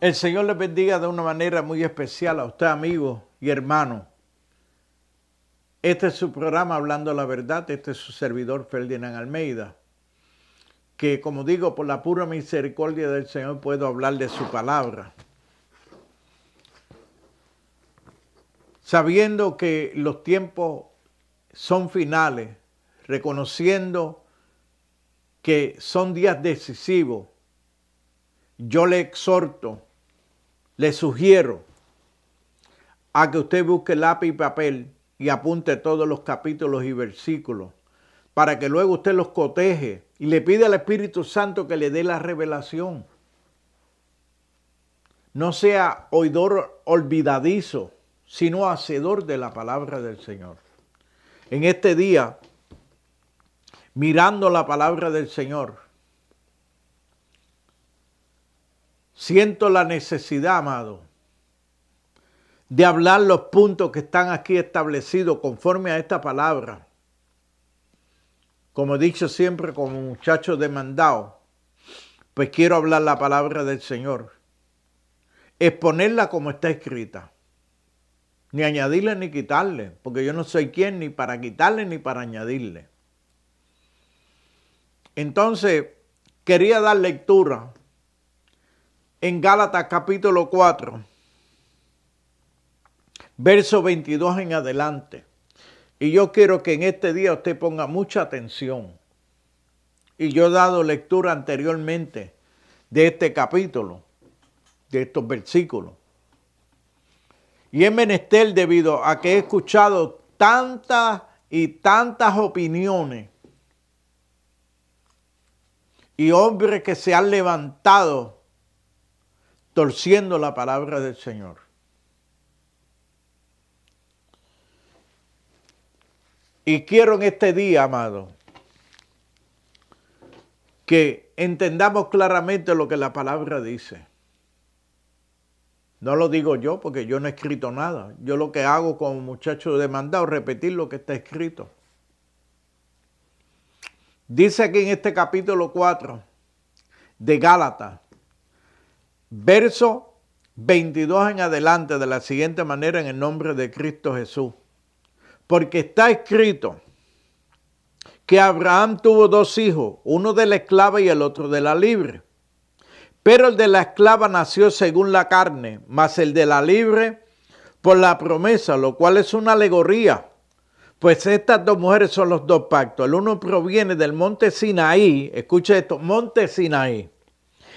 El Señor les bendiga de una manera muy especial a usted, amigo y hermano. Este es su programa Hablando la Verdad. Este es su servidor Ferdinand Almeida, que como digo, por la pura misericordia del Señor puedo hablar de su palabra. Sabiendo que los tiempos son finales, reconociendo que son días decisivos, yo le exhorto, le sugiero a que usted busque lápiz y papel y apunte todos los capítulos y versículos para que luego usted los coteje y le pida al Espíritu Santo que le dé la revelación. No sea oidor olvidadizo, sino hacedor de la palabra del Señor. En este día, mirando la palabra del Señor, siento la necesidad, amado, de hablar los puntos que están aquí establecidos conforme a esta palabra. Como he dicho siempre como muchacho demandado, pues quiero hablar la palabra del Señor. Exponerla como está escrita. Ni añadirle ni quitarle, porque yo no soy quien ni para quitarle ni para añadirle. Entonces, quería dar lectura en Gálatas capítulo 4, verso 22 en adelante. Y yo quiero que en este día usted ponga mucha atención. Y yo he dado lectura anteriormente de este capítulo, de estos versículos. Y es menester debido a que he escuchado tantas y tantas opiniones y hombres que se han levantado torciendo la palabra del Señor. Y quiero en este día, amado, que entendamos claramente lo que la palabra dice. No lo digo yo porque yo no he escrito nada. Yo lo que hago como muchacho demandado es repetir lo que está escrito. Dice aquí en este capítulo 4 de Gálatas, verso 22 en adelante, de la siguiente manera, en el nombre de Cristo Jesús. Porque está escrito que Abraham tuvo dos hijos, uno de la esclava y el otro de la libre. Pero el de la esclava nació según la carne, mas el de la libre por la promesa, lo cual es una alegoría. Pues estas dos mujeres son los dos pactos. El uno proviene del monte Sinaí, escucha esto, monte Sinaí,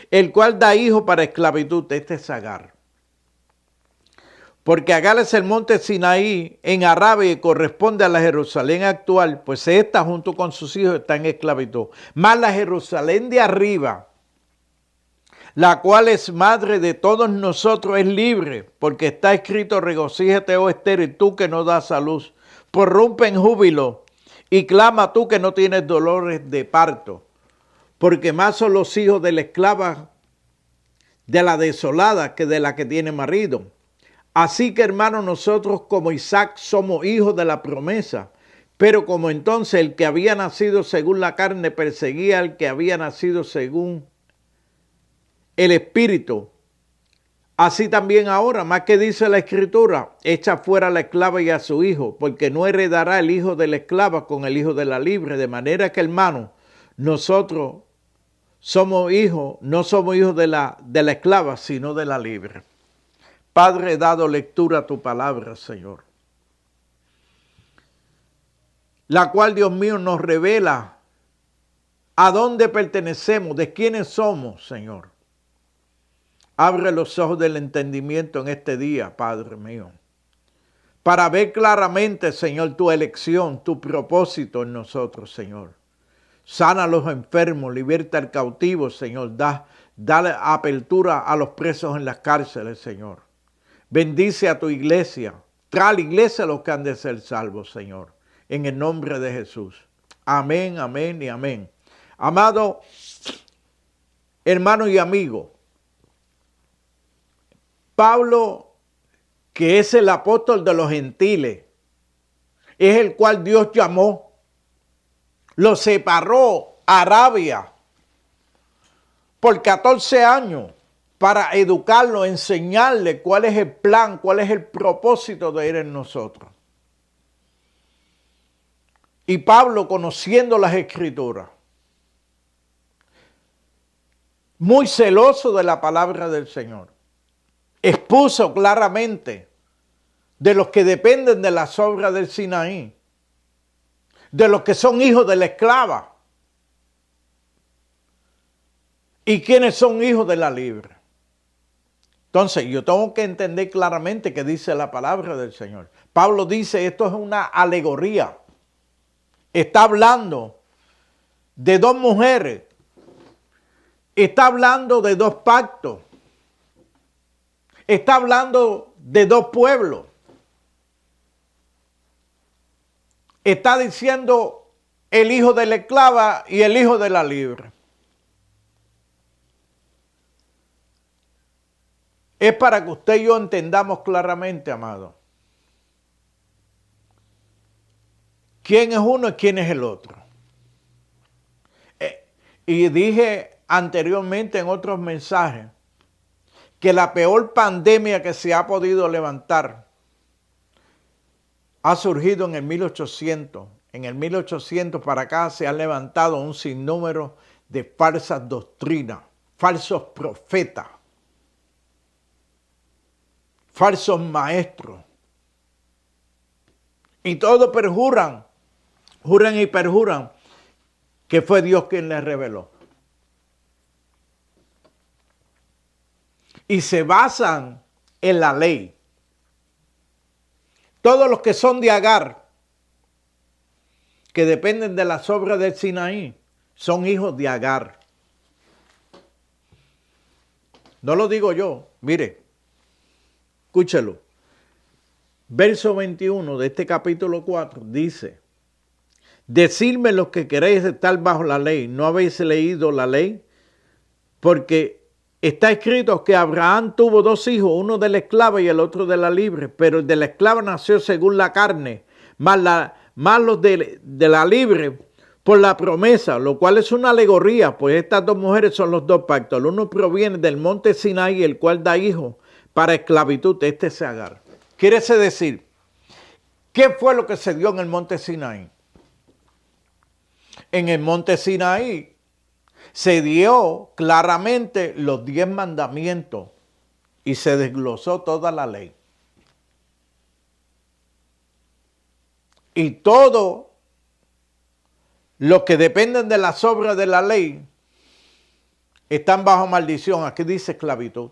el cual da hijo para esclavitud. Este es Agar. Porque Agar es el monte Sinaí en Arabia y corresponde a la Jerusalén actual, pues esta junto con sus hijos está en esclavitud. Mas la Jerusalén de arriba, la cual es madre de todos nosotros, es libre, porque está escrito: regocíjate, oh estéril, tú que no das a luz, prorrumpe en júbilo y clama tú que no tienes dolores de parto, porque más son los hijos de la esclava de la desolada que de la que tiene marido. Así que, hermanos, nosotros como Isaac somos hijos de la promesa, pero como entonces el que había nacido según la carne perseguía al que había nacido según el Espíritu, así también ahora, más que dice la Escritura, echa fuera a la esclava y a su hijo, porque no heredará el hijo de la esclava con el hijo de la libre, de manera que, hermanos, nosotros somos hijos, no somos hijos de la esclava, sino de la libre. Padre, he dado lectura a tu palabra, Señor, la cual, Dios mío, nos revela a dónde pertenecemos, de quiénes somos, Señor. Abre los ojos del entendimiento en este día, Padre mío, para ver claramente, Señor, tu elección, tu propósito en nosotros, Señor. Sana a los enfermos, liberta al cautivo, Señor. Dale apertura a los presos en las cárceles, Señor. Bendice a tu iglesia. Trae a la iglesia a los que han de ser salvos, Señor. En el nombre de Jesús. Amén, amén y amén. Amado hermano y amigo, Pablo, que es el apóstol de los gentiles, es el cual Dios llamó, lo separó a Arabia por 14 años para educarlo, enseñarle cuál es el plan, cuál es el propósito de Él en nosotros. Y Pablo, conociendo las Escrituras, muy celoso de la palabra del Señor, expuso claramente de los que dependen de las obras del Sinaí, de los que son hijos de la esclava y quienes son hijos de la libre. Entonces, yo tengo que entender claramente qué dice la palabra del Señor. Pablo dice, esto es una alegoría. Está hablando de dos mujeres. Está hablando de dos pactos. Está hablando de dos pueblos. Está diciendo el hijo de la esclava y el hijo de la libre. Es para que usted y yo entendamos claramente, amado, quién es uno y quién es el otro. Y dije anteriormente en otros mensajes que la peor pandemia que se ha podido levantar ha surgido en el 1800. En el 1800 para acá se han levantado un sinnúmero de falsas doctrinas, falsos profetas, falsos maestros. Y todos perjuran, juran y perjuran que fue Dios quien les reveló. Y se basan en la ley. Todos los que son de Agar, que dependen de las obras del Sinaí, son hijos de Agar. No lo digo yo, mire, escúchelo. Verso 21 de este capítulo 4 dice, decidme los que queréis estar bajo la ley, ¿no habéis leído la ley? Porque está escrito que Abraham tuvo dos hijos, uno de la esclava y el otro de la libre, pero el de la esclava nació según la carne, más los de la libre por la promesa, lo cual es una alegoría, pues estas dos mujeres son los dos pactos. El uno proviene del monte Sinaí, el cual da hijos para esclavitud, este es Agar. Quiere decir, ¿qué fue lo que se dio en el monte Sinaí? En el monte Sinaí se dio claramente los 10 mandamientos y se desglosó toda la ley. Y todo lo que dependen de las obras de la ley están bajo maldición. Aquí dice esclavitud.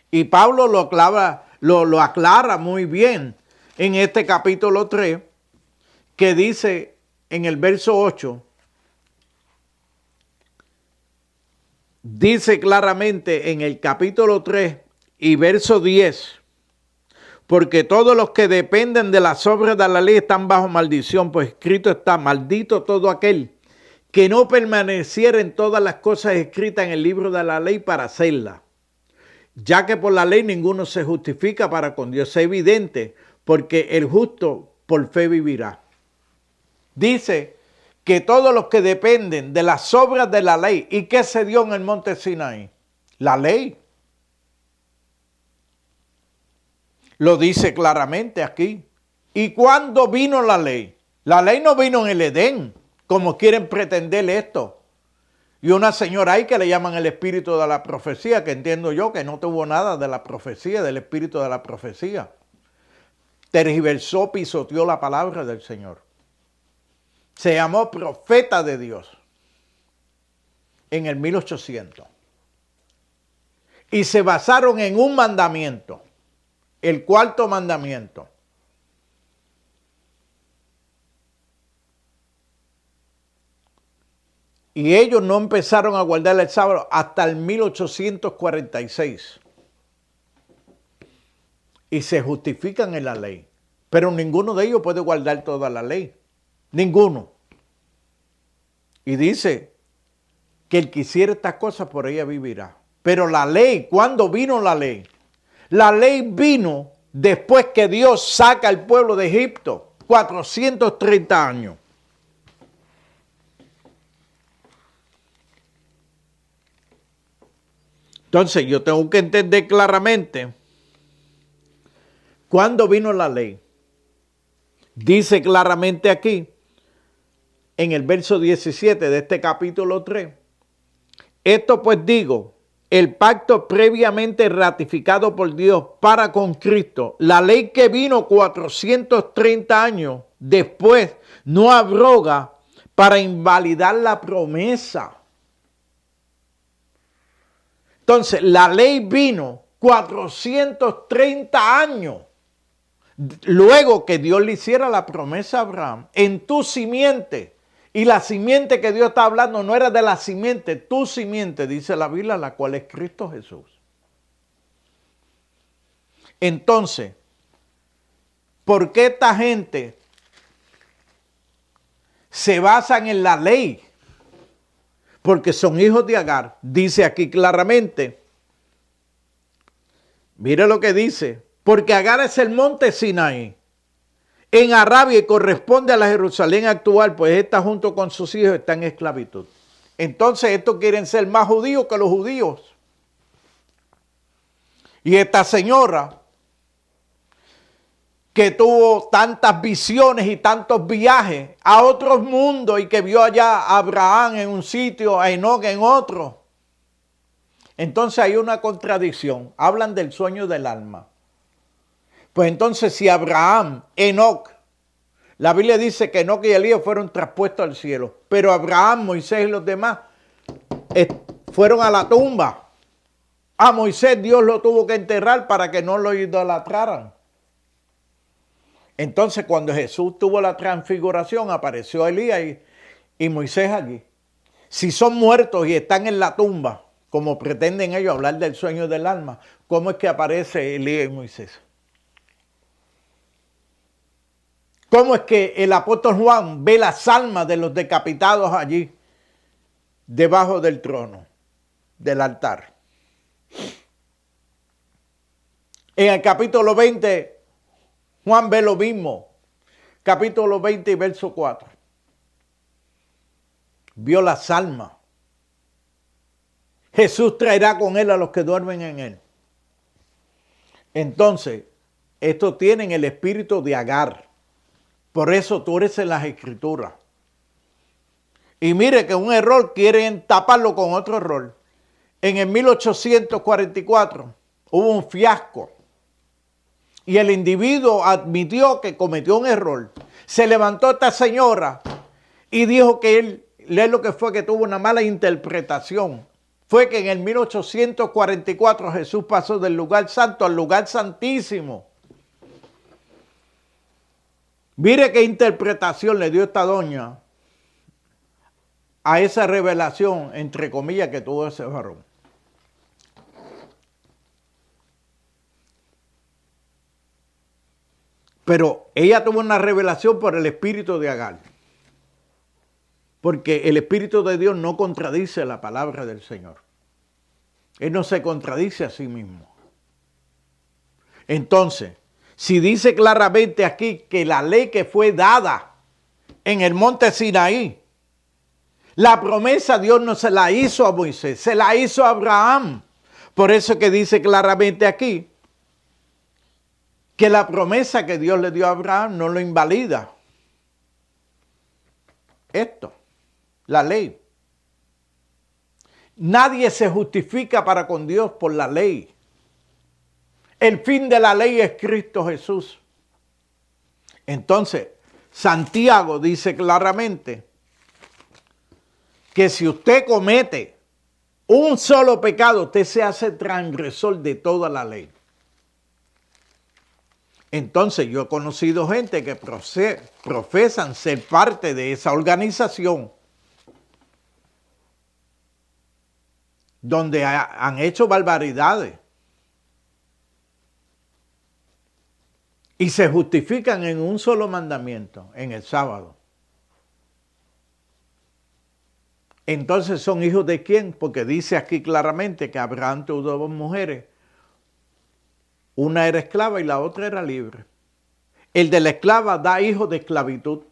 Y Pablo lo aclara muy bien en este capítulo 3, que dice en el verso 8, dice claramente en el capítulo 3 y verso 10, porque todos los que dependen de las obras de la ley están bajo maldición, pues escrito está, maldito todo aquel que no permaneciera en todas las cosas escritas en el libro de la ley para hacerlas. Ya que por la ley ninguno se justifica para con Dios. Es evidente, porque el justo por fe vivirá. Dice que todos los que dependen de las obras de la ley, ¿y qué se dio en el monte Sinaí? La ley. Lo dice claramente aquí. ¿Y cuándo vino la ley? La ley no vino en el Edén, como quieren pretender esto. Y una señora ahí que le llaman el espíritu de la profecía, que entiendo yo que no tuvo nada de la profecía, del espíritu de la profecía. Tergiversó, pisoteó la palabra del Señor. Se llamó profeta de Dios en el 1800. Y se basaron en un mandamiento, el cuarto mandamiento. Y ellos no empezaron a guardar el sábado hasta el 1846. Y se justifican en la ley. Pero ninguno de ellos puede guardar toda la ley. Ninguno. Y dice que el que hiciera estas cosas por ella vivirá. Pero la ley, ¿cuándo vino la ley? La ley vino después que Dios saca al pueblo de Egipto. 430 años. Entonces yo tengo que entender claramente cuándo vino la ley. Dice claramente aquí, en el verso 17 de este capítulo 3, esto pues digo, el pacto previamente ratificado por Dios para con Cristo, la ley que vino 430 años después, no abroga para invalidar la promesa. Entonces, la ley vino 430 años luego que Dios le hiciera la promesa a Abraham, en tu simiente. Y la simiente que Dios está hablando no era de la simiente, tu simiente, dice la Biblia, la cual es Cristo Jesús. Entonces, ¿por qué esta gente se basan en la ley? Porque son hijos de Agar. Dice aquí claramente, mire lo que dice, porque Agar es el monte Sinaí en Arabia y corresponde a la Jerusalén actual, pues esta junto con sus hijos está en esclavitud. Entonces estos quieren ser más judíos que los judíos. Y esta señora que tuvo tantas visiones y tantos viajes a otros mundos y que vio allá a Abraham en un sitio, a Enoc en otro. Entonces hay una contradicción. Hablan del sueño del alma. Pues entonces si Abraham, Enoc, la Biblia dice que Enoc y Elías fueron traspuestos al cielo, pero Abraham, Moisés y los demás fueron a la tumba. A Moisés Dios lo tuvo que enterrar para que no lo idolatraran. Entonces cuando Jesús tuvo la transfiguración apareció Elías y Moisés allí. Si son muertos y están en la tumba, como pretenden ellos hablar del sueño del alma, ¿cómo es que aparece Elías y Moisés? ¿Cómo es que el apóstol Juan ve las almas de los decapitados allí, debajo del trono, del altar? En el capítulo 20, Juan ve lo mismo. Capítulo 20 y verso 4. Vio las almas. Jesús traerá con él a los que duermen en él. Entonces, estos tienen el espíritu de Agar. Por eso tú eres en las escrituras. Y mire que un error quieren taparlo con otro error. En el 1844 hubo un fiasco. Y el individuo admitió que cometió un error. Se levantó esta señora y dijo que él lo que fue que tuvo una mala interpretación. Fue que en el 1844 Jesús pasó del lugar santo al lugar santísimo. Mire qué interpretación le dio esta doña a esa revelación, entre comillas, que tuvo ese varón. Pero ella tuvo una revelación por el espíritu de Agar. Porque el espíritu de Dios no contradice la palabra del Señor. Él no se contradice a sí mismo. Entonces, si dice claramente aquí que la ley que fue dada en el monte Sinaí, la promesa Dios no se la hizo a Moisés, se la hizo a Abraham. Por eso que dice claramente aquí que la promesa que Dios le dio a Abraham no lo invalida. Esto, la ley. Nadie se justifica para con Dios por la ley. El fin de la ley es Cristo Jesús. Entonces, Santiago dice claramente que si usted comete un solo pecado, usted se hace transgresor de toda la ley. Entonces, yo he conocido gente que profesan ser parte de esa organización donde han hecho barbaridades y se justifican en un solo mandamiento, en el sábado. Entonces, ¿son hijos de quién? Porque dice aquí claramente que Abraham tuvo dos mujeres. Una era esclava y la otra era libre. El de la esclava da hijos de esclavitud.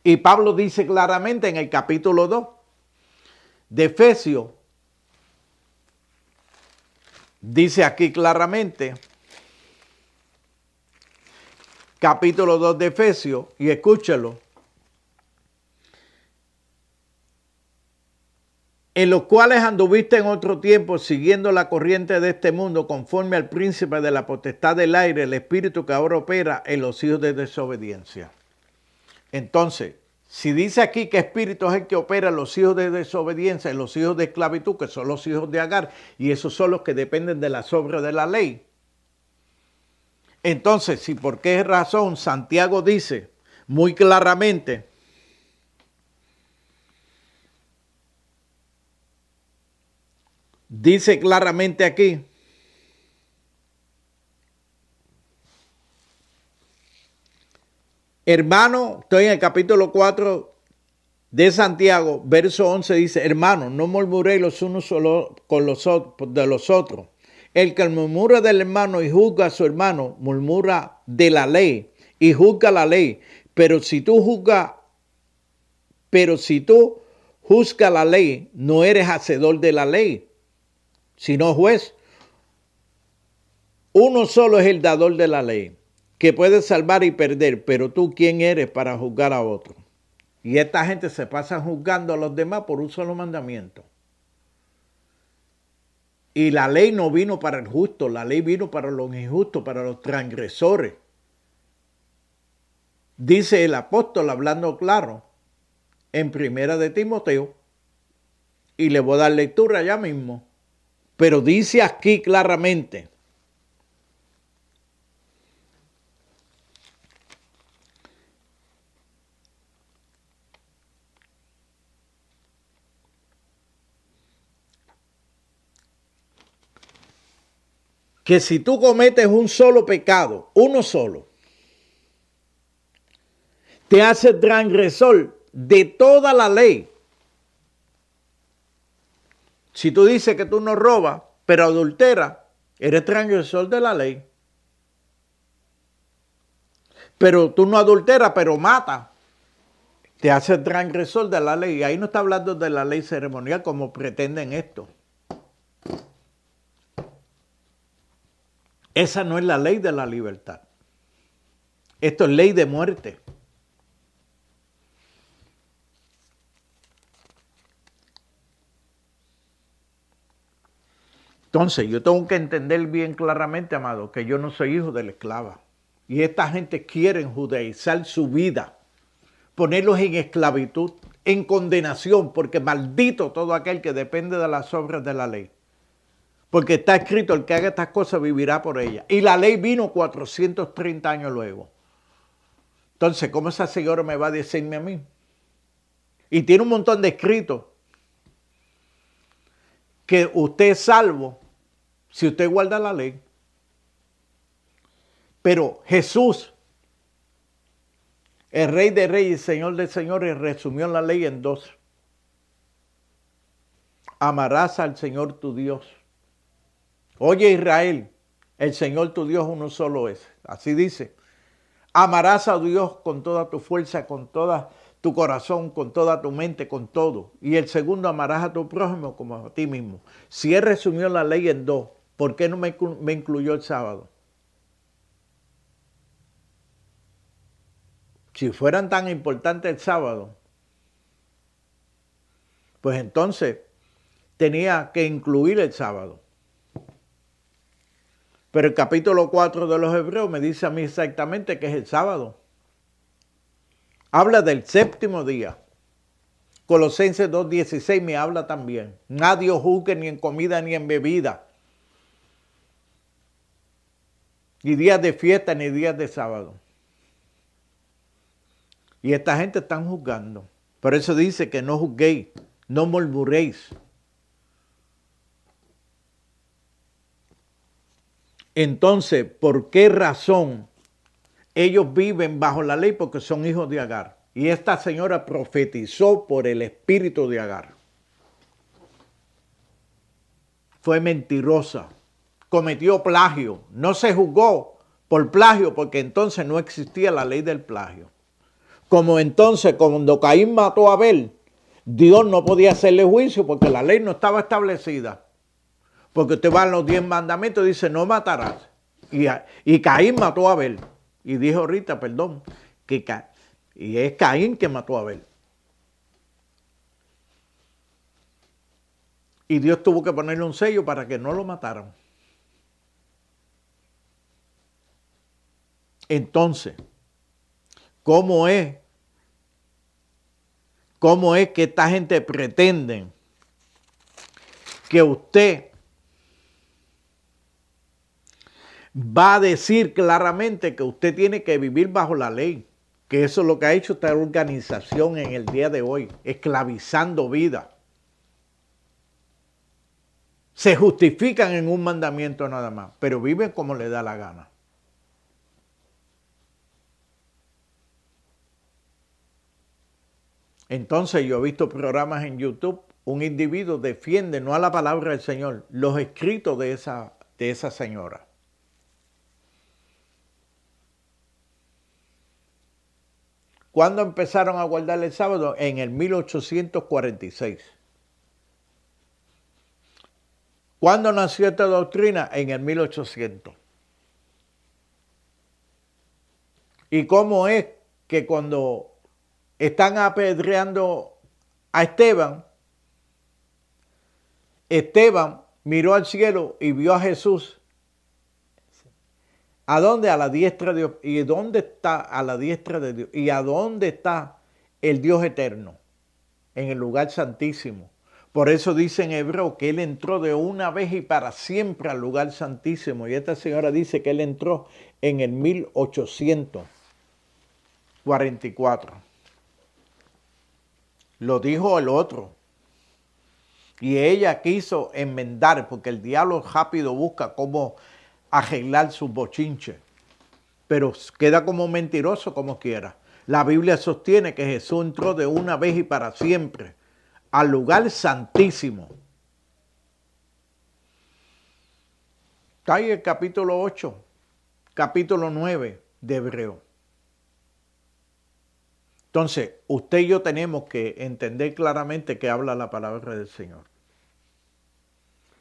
Y Pablo dice claramente en el capítulo 2 de Efesios Dice aquí claramente, capítulo 2 de Efesios, y escúchelo. En los cuales anduviste en otro tiempo siguiendo la corriente de este mundo conforme al príncipe de la potestad del aire, el espíritu que ahora opera en los hijos de desobediencia. Entonces, si dice aquí que espíritu es el que opera en los hijos de desobediencia, en los hijos de esclavitud, que son los hijos de Agar, y esos son los que dependen de las obras de la ley. Entonces, si por qué razón Santiago dice muy claramente, dice claramente aquí, hermano, estoy en el capítulo 4 de Santiago, verso 11, dice, hermano, no murmuréis los unos solo con de los otros. El que murmura del hermano y juzga a su hermano, murmura de la ley y juzga la ley. Pero si tú juzgas la ley, no eres hacedor de la ley, sino juez. Uno solo es el dador de la ley, que puede salvar y perder, pero tú, ¿quién eres para juzgar a otro? Y esta gente se pasa juzgando a los demás por un solo mandamiento. Y la ley no vino para el justo, la ley vino para los injustos, para los transgresores. Dice el apóstol hablando claro en Primera de Timoteo, y le voy a dar lectura ya mismo, pero dice aquí claramente, que si tú cometes un solo pecado, uno solo, te hace transgresor de toda la ley. Si tú dices que tú no robas, pero adulteras, eres transgresor de la ley. Pero tú no adulteras, pero matas, te hace transgresor de la ley. Y ahí no está hablando de la ley ceremonial como pretenden esto. Esa no es la ley de la libertad. Esto es ley de muerte. Entonces, yo tengo que entender bien claramente, amado, que yo no soy hijo de la esclava. Y esta gente quiere judaizar su vida, ponerlos en esclavitud, en condenación, porque maldito todo aquel que depende de las obras de la ley. Porque está escrito, el que haga estas cosas vivirá por ellas. Y la ley vino 430 años luego. Entonces, ¿cómo esa señora me va a decirme a mí? Y tiene un montón de escritos que usted es salvo si usted guarda la ley. Pero Jesús, el Rey de Reyes y Señor de Señores, resumió la ley en dos. Amarás al Señor tu Dios. Oye Israel, el Señor tu Dios uno solo es. Así dice. Amarás a Dios con toda tu fuerza, con toda tu corazón, con toda tu mente, con todo. Y el segundo, amarás a tu prójimo como a ti mismo. Si Él resumió la ley en dos, ¿por qué no me incluyó el sábado? Si fueran tan importantes el sábado, pues entonces tenía que incluir el sábado. Pero el capítulo 4 de los Hebreos me dice a mí exactamente que es el sábado. Habla del séptimo día. Colosenses 2:16 me habla también. Nadie os juzgue ni en comida ni en bebida. Ni días de fiesta ni días de sábado. Y esta gente están juzgando. Por eso dice que no juzguéis, no murmuréis. Entonces, ¿por qué razón ellos viven bajo la ley? Porque son hijos de Agar. Y esta señora profetizó por el espíritu de Agar. Fue mentirosa, cometió plagio, no se juzgó por plagio porque entonces no existía la ley del plagio. Como entonces cuando Caín mató a Abel, Dios no podía hacerle juicio porque la ley no estaba establecida. Porque usted va a los 10 mandamientos y dice, no matarás. Y Caín mató a Abel. Y dijo ahorita, perdón, y es Caín que mató a Abel. Y Dios tuvo que ponerle un sello para que no lo mataran. Entonces, ¿cómo es que esta gente pretende que usted va a decir claramente que usted tiene que vivir bajo la ley? Que eso es lo que ha hecho esta organización en el día de hoy, esclavizando vida. Se justifican en un mandamiento nada más, pero viven como les da la gana. Entonces yo he visto programas en YouTube, un individuo defiende no a la palabra del Señor, los escritos de esa señora. ¿Cuándo empezaron a guardar el sábado? En el 1846. ¿Cuándo nació esta doctrina? En el 1800. ¿Y cómo es que cuando están apedreando a Esteban, Esteban miró al cielo y vio a Jesús? ¿A dónde? A la diestra de Dios. ¿Y dónde está a la diestra de Dios? ¿Y a dónde está el Dios eterno? En el lugar santísimo. Por eso dice en hebreo que él entró de una vez y para siempre al lugar santísimo. Y esta señora dice que él entró en el 1844. Lo dijo el otro. Y ella quiso enmendar, porque el diablo rápido busca cómo arreglar sus bochinches. Pero queda como mentiroso como quiera. La Biblia sostiene que Jesús entró de una vez y para siempre al lugar santísimo. Está ahí el capítulo 8, capítulo 9 de Hebreo. Entonces, usted y yo tenemos que entender claramente que habla la palabra del Señor.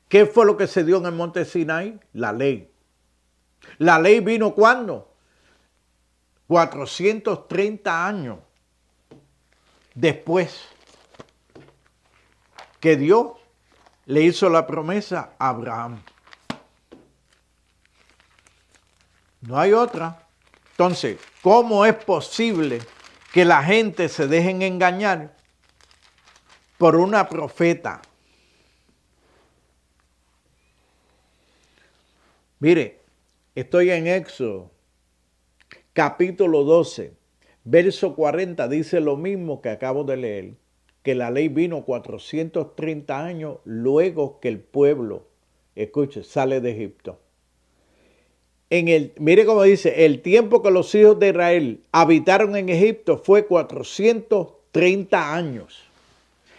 ¿Qué fue lo que se dio en el monte Sinaí? La ley. ¿La ley vino cuándo? 430 años después que Dios le hizo la promesa a Abraham. No hay otra. Entonces, ¿cómo es posible que la gente se dejen engañar por una profeta? Mire, estoy en Éxodo, capítulo 12, verso 40, dice lo mismo que acabo de leer, que la ley vino 430 años luego que el pueblo, escuche, sale de Egipto. Mire cómo dice, el tiempo que los hijos de Israel habitaron en Egipto fue 430 años.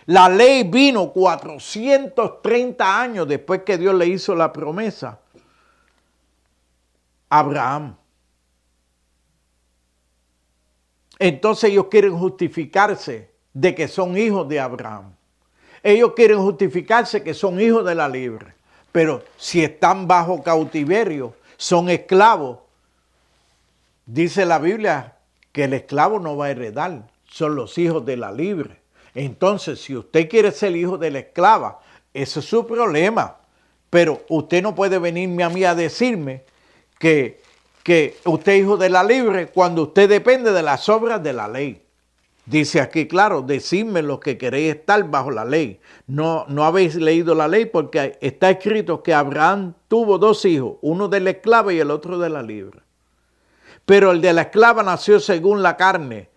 La ley vino 430 años después que Dios le hizo la promesa a Abraham. Entonces ellos quieren justificarse de que son hijos de Abraham. Ellos quieren justificarse que son hijos de la libre. Pero si están bajo cautiverio, son esclavos. Dice la Biblia que el esclavo no va a heredar, son los hijos de la libre. Entonces, si usted quiere ser hijo de la esclava, ese es su problema. Pero usted no puede venirme a mí a decirme que usted es hijo de la libre cuando usted depende de las obras de la ley. Dice aquí, claro, decidme los que queréis estar bajo la ley. No habéis leído la ley porque está escrito que Abraham tuvo dos hijos, uno de la esclava y el otro de la libre. Pero el de la esclava nació según la carne,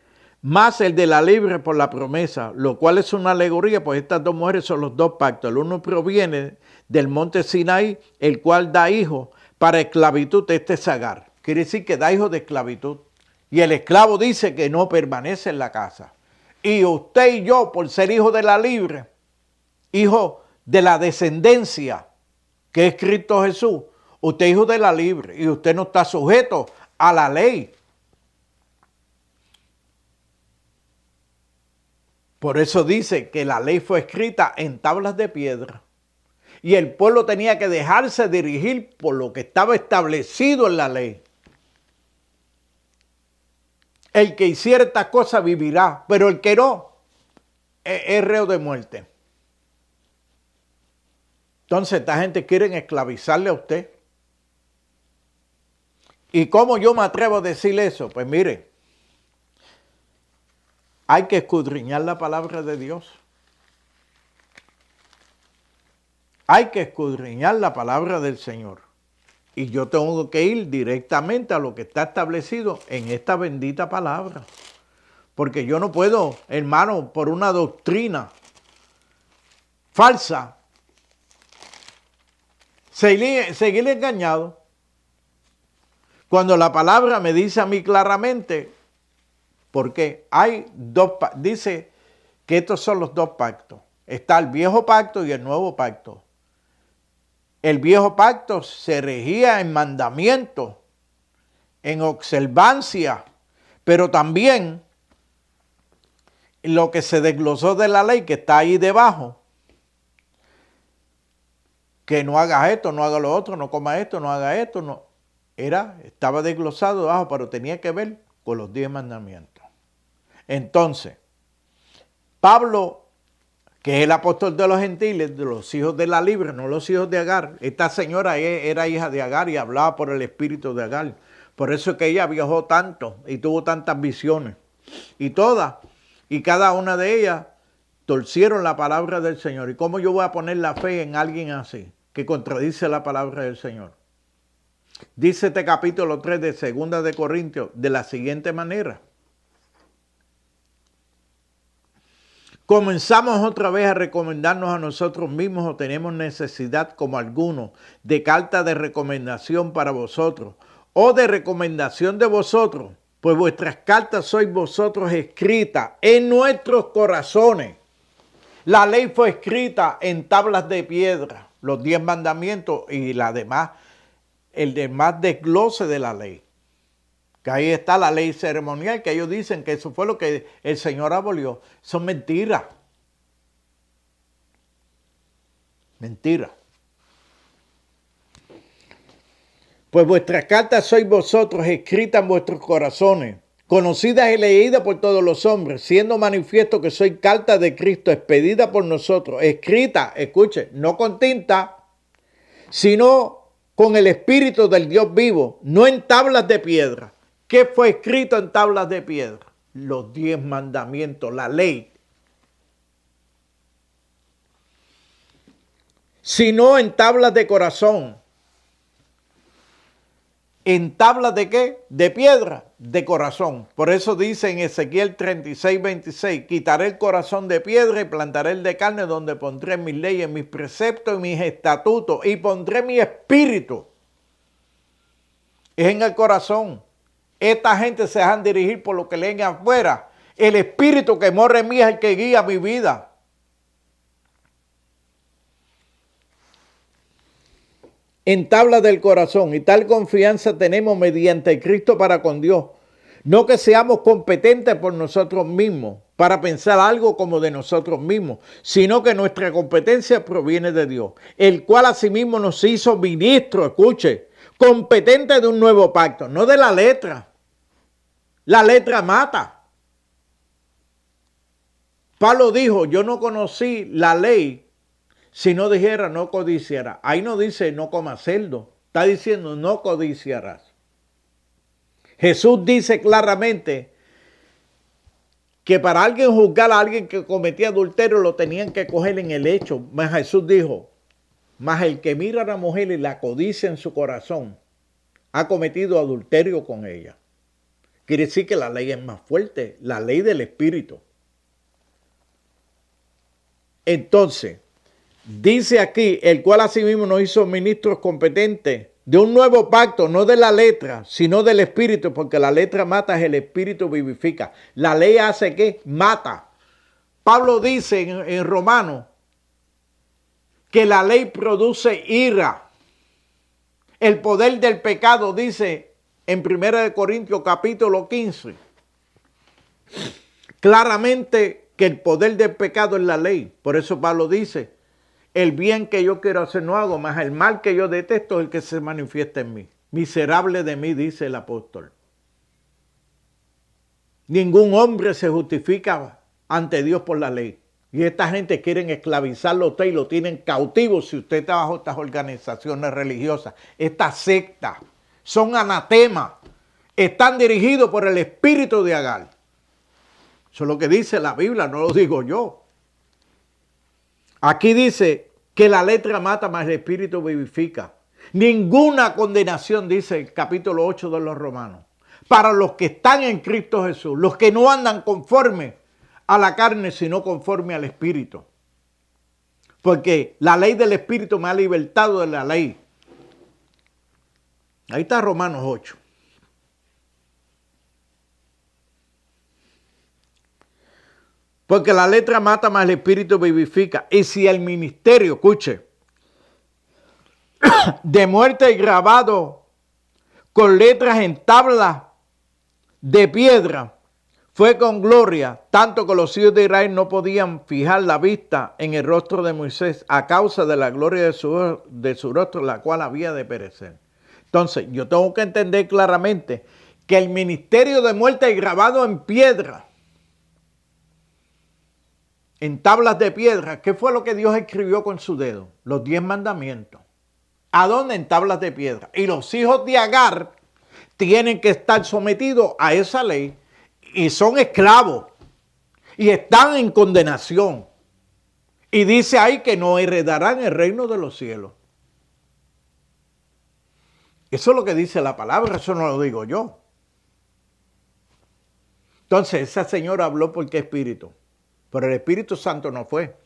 más el de la libre por la promesa, lo cual es una alegoría, pues estas dos mujeres son los dos pactos. El uno proviene del monte Sinaí, el cual da hijos para esclavitud, este es Agar. Quiere decir que da hijos de esclavitud. Y el esclavo dice que no permanece en la casa. Y usted y yo, por ser hijo de la libre, hijo de la descendencia que es Cristo Jesús, usted es hijo de la libre y usted no está sujeto a la ley. Por eso dice que la ley fue escrita en tablas de piedra. y el pueblo tenía que dejarse dirigir por lo que estaba establecido en la ley. El que hiciera esta cosa vivirá, pero el que no es reo de muerte. Entonces esta gente quiere esclavizarle a usted. ¿Y cómo yo me atrevo a decir eso? Pues mire, hay que escudriñar la palabra de Dios. Hay que escudriñar la palabra del Señor. Y yo tengo que ir directamente a lo que está establecido en esta bendita palabra. Porque yo no puedo, hermano, por una doctrina falsa, seguir engañado. Cuando la palabra me dice a mí claramente, porque hay dos, dice que estos son los dos pactos. Está el viejo pacto y el nuevo pacto. El viejo pacto se regía en mandamientos, en observancia, pero también lo que se desglosó de la ley que está ahí debajo. Que no hagas esto, no hagas lo otro, no comas esto, no hagas esto, no. Estaba desglosado debajo, pero tenía que ver con los 10 mandamientos. Entonces, Pablo, que es el apóstol de los gentiles, de los hijos de la libre, no los hijos de Agar. Esta señora era hija de Agar y hablaba por el espíritu de Agar. Por eso es que ella viajó tanto y tuvo tantas visiones. Y todas, y cada una de ellas, torcieron la palabra del Señor. ¿Y cómo yo voy a poner la fe en alguien así, que contradice la palabra del Señor? Dice este capítulo 3 de 2 de Corintios de la siguiente manera. ¿Comenzamos otra vez a recomendarnos a nosotros mismos o tenemos necesidad, como algunos, de carta de recomendación para vosotros o de recomendación de vosotros? Pues vuestras cartas sois vosotros escritas en nuestros corazones. La ley fue escrita en tablas de piedra, los 10 mandamientos y el demás desglose de la ley. Que ahí está la ley ceremonial, que ellos dicen que eso fue lo que el Señor abolió. Son mentiras. Mentira. Pues vuestras cartas sois vosotros, escritas en vuestros corazones, conocidas y leídas por todos los hombres, siendo manifiesto que soy carta de Cristo, expedida por nosotros, escrita, escuche, no con tinta, sino con el Espíritu del Dios vivo, no en tablas de piedra. ¿Qué fue escrito en tablas de piedra? Los 10 mandamientos, la ley. Sino en tablas de corazón. ¿En tablas de qué? De piedra, de corazón. Por eso dice en Ezequiel 36, 26, quitaré el corazón de piedra y plantaré el de carne, donde pondré mis leyes, mis preceptos y mis estatutos, y pondré mi espíritu. Es en el corazón. Esta gente se dejan dirigir por lo que leen afuera. El espíritu que mora en mí es el que guía mi vida. En tablas del corazón, y tal confianza tenemos mediante Cristo para con Dios. No que seamos competentes por nosotros mismos para pensar algo como de nosotros mismos, sino que nuestra competencia proviene de Dios, el cual asimismo nos hizo ministros, escuche, competentes de un nuevo pacto, no de la letra. La letra mata. Pablo dijo, yo no conocí la ley si no dijera no codiciarás. Ahí no dice no comas cerdo, está diciendo no codiciarás. Jesús dice claramente que para alguien juzgar a alguien que cometía adulterio lo tenían que coger en el hecho. Mas Jesús dijo, mas el que mira a la mujer y la codicia en su corazón ha cometido adulterio con ella. Quiere decir que la ley es más fuerte, la ley del Espíritu. Entonces, dice aquí, el cual asimismo nos hizo ministros competentes de un nuevo pacto, no de la letra, sino del Espíritu, porque la letra mata, el Espíritu vivifica. La ley hace ¿qué? Mata. Pablo dice en Romanos que la ley produce ira. El poder del pecado, dice en 1 Corintios capítulo 15, claramente que el poder del pecado es la ley. Por eso Pablo dice, El bien que yo quiero hacer no hago, más el mal que yo detesto es el que se manifiesta en mí. Miserable de mí, dice el apóstol. Ningún hombre se justifica ante Dios por la ley. Y esta gente quieren esclavizarlo a usted y lo tienen cautivo si usted está bajo estas organizaciones religiosas. Estas sectas son anatemas. Están dirigidos por el espíritu de Agar. Eso es lo que dice la Biblia, no lo digo yo. Aquí dice que la letra mata, mas el espíritu vivifica. Ninguna condenación, dice el capítulo 8 de los Romanos, para los que están en Cristo Jesús, los que no andan conforme a la carne, sino conforme al espíritu. Porque la ley del espíritu me ha libertado de la ley. Ahí está Romanos 8. Porque la letra mata, mas el espíritu vivifica. Y si el ministerio, escuche, de muerte grabado con letras en tablas de piedra, fue con gloria, tanto que los hijos de Israel no podían fijar la vista en el rostro de Moisés a causa de la gloria de su rostro, la cual había de perecer. Entonces, yo tengo que entender claramente que el ministerio de muerte grabado en piedra, en tablas de piedra, ¿qué fue lo que Dios escribió con su dedo? Los 10 mandamientos. ¿A dónde? En tablas de piedra. Y los hijos de Agar tienen que estar sometidos a esa ley y son esclavos y están en condenación. Y dice ahí que no heredarán el reino de los cielos. Eso es lo que dice la palabra, eso no lo digo yo. Entonces esa señora habló porque espíritu, pero el Espíritu Santo no fue.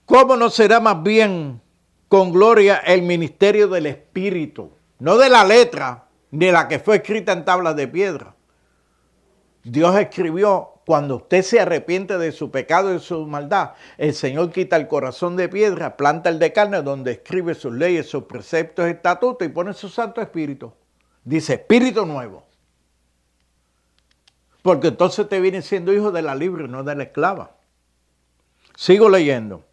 ¿Cómo no será más bien con gloria el ministerio del Espíritu? No de la letra, ni la que fue escrita en tablas de piedra. Dios escribió, cuando usted se arrepiente de su pecado y de su maldad, el Señor quita el corazón de piedra, planta el de carne, donde escribe sus leyes, sus preceptos, estatutos y pone su Santo Espíritu. Dice, Espíritu nuevo. Porque entonces te viene siendo hijo de la libre, no de la esclava. Sigo leyendo.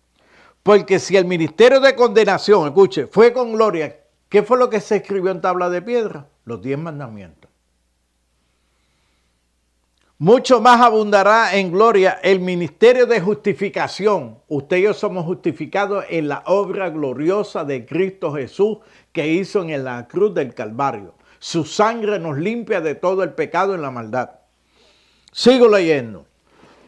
Porque si el ministerio de condenación, escuche, fue con gloria, ¿qué fue lo que se escribió en tabla de piedra? Los 10 mandamientos. Mucho más abundará en gloria el ministerio de justificación. Usted y yo somos justificados en la obra gloriosa de Cristo Jesús que hizo en la cruz del Calvario. Su sangre nos limpia de todo el pecado y la maldad. Sigo leyendo.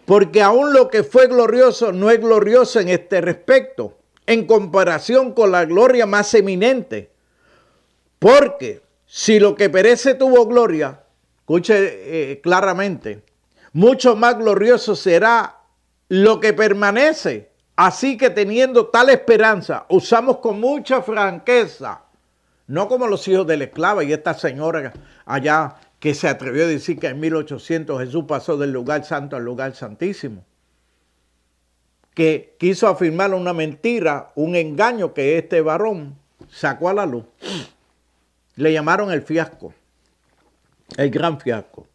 Porque aún lo que fue glorioso no es glorioso en este respecto, en comparación con la gloria más eminente. Porque si lo que perece tuvo gloria, escuche claramente, mucho más glorioso será lo que permanece. Así que teniendo tal esperanza, usamos con mucha franqueza, no como los hijos de la esclava y esta señora allá que se atrevió a decir que en 1800 Jesús pasó del lugar santo al lugar santísimo, que quiso afirmar una mentira, un engaño que este varón sacó a la luz. Le llamaron el fiasco, el gran fiasco.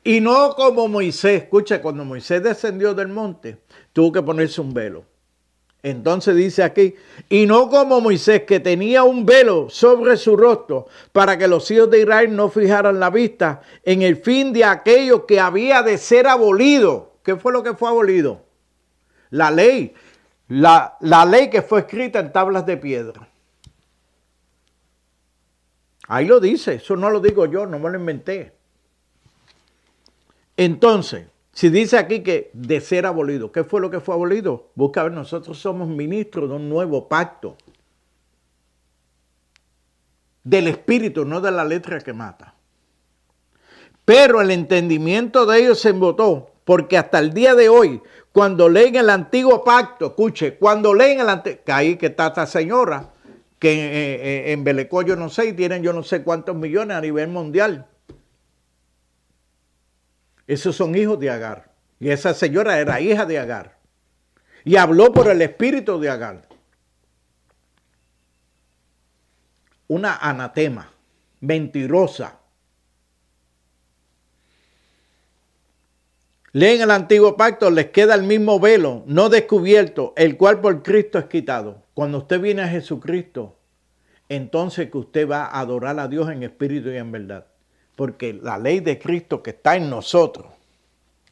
Y no como Moisés, escucha, cuando Moisés descendió del monte, tuvo que ponerse un velo. Entonces dice aquí, y no como Moisés, que tenía un velo sobre su rostro para que los hijos de Israel no fijaran la vista en el fin de aquello que había de ser abolido. ¿Qué fue lo que fue abolido? La ley. La ley que fue escrita en tablas de piedra. Ahí lo dice, eso no lo digo yo, no me lo inventé. Entonces, si dice aquí que de ser abolido, ¿qué fue lo que fue abolido? Busca ver, nosotros somos ministros de un nuevo pacto. Del espíritu, no de la letra que mata. Pero el entendimiento de ellos se embotó, porque hasta el día de hoy, cuando leen el antiguo pacto, escuche, cuando leen el antiguo, que ahí que está esta señora, que en Belecó yo no sé, y tienen yo no sé cuántos millones a nivel mundial. Esos son hijos de Agar. Y esa señora era hija de Agar. Y habló por el espíritu de Agar. Una anatema, mentirosa. leen el antiguo pacto, les queda el mismo velo, no descubierto, el cual por Cristo es quitado. Cuando usted viene a Jesucristo, entonces que usted va a adorar a Dios en espíritu y en verdad. Porque la ley de Cristo que está en nosotros,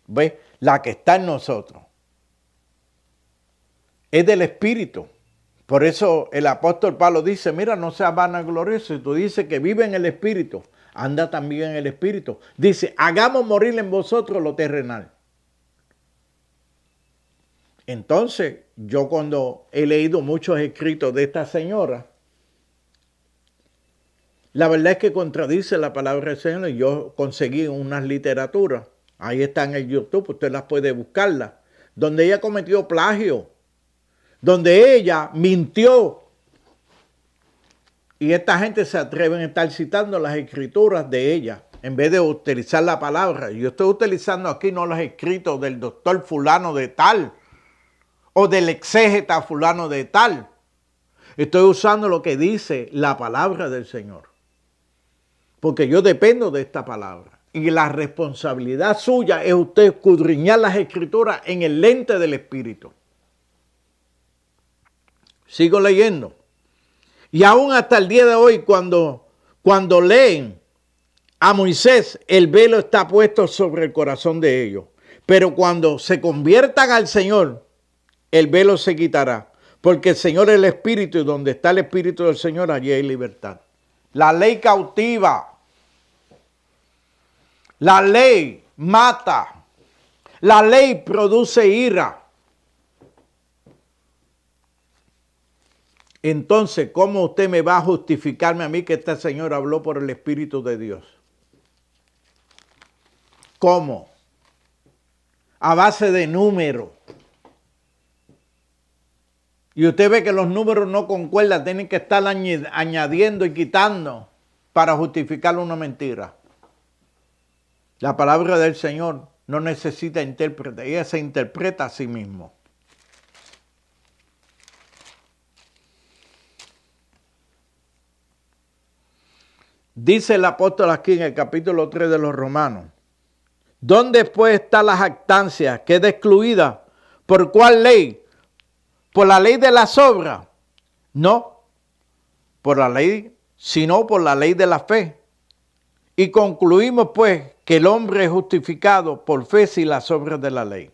¿ves? La que está en nosotros, es del espíritu. Por eso el apóstol Pablo dice, mira, no seas vanaglorioso. Si tú dices que vive en el espíritu, anda también en el espíritu. Dice, hagamos morir en vosotros lo terrenal. Entonces, yo cuando he leído muchos escritos de esta señora, la verdad es que contradice la palabra del Señor. Y yo conseguí unas literaturas, ahí están en el YouTube, usted las puede buscarlas, donde ella cometió plagio, donde ella mintió. Y esta gente se atreven a estar citando las escrituras de ella, en vez de utilizar la palabra. Yo estoy utilizando aquí no los escritos del doctor fulano de tal, o del exégeta fulano de tal. Estoy usando lo que dice la palabra del Señor. Porque yo dependo de esta palabra. Y la responsabilidad suya es usted escudriñar las escrituras en el lente del Espíritu. Sigo leyendo. Y aún hasta el día de hoy, cuando leen a Moisés, el velo está puesto sobre el corazón de ellos. Pero cuando se conviertan al Señor, el velo se quitará. Porque el Señor es el Espíritu y donde está el Espíritu del Señor, allí hay libertad. La ley cautiva. La ley mata. La ley produce ira. Entonces, ¿cómo usted me va a justificarme a mí que este señor habló por el Espíritu de Dios? ¿Cómo? A base de números. Y usted ve que los números no concuerdan, tienen que estar añadiendo y quitando para justificar una mentira. La palabra del Señor no necesita intérprete, ella se interpreta a sí mismo. Dice el apóstol aquí en el capítulo 3 de los Romanos, ¿dónde pues está la jactancia? ¿Queda excluida? ¿Por cuál ley? ¿Por la ley de las obras? No, por la ley, sino por la ley de la fe. Y concluimos pues que el hombre es justificado por fe sin las obras de la ley.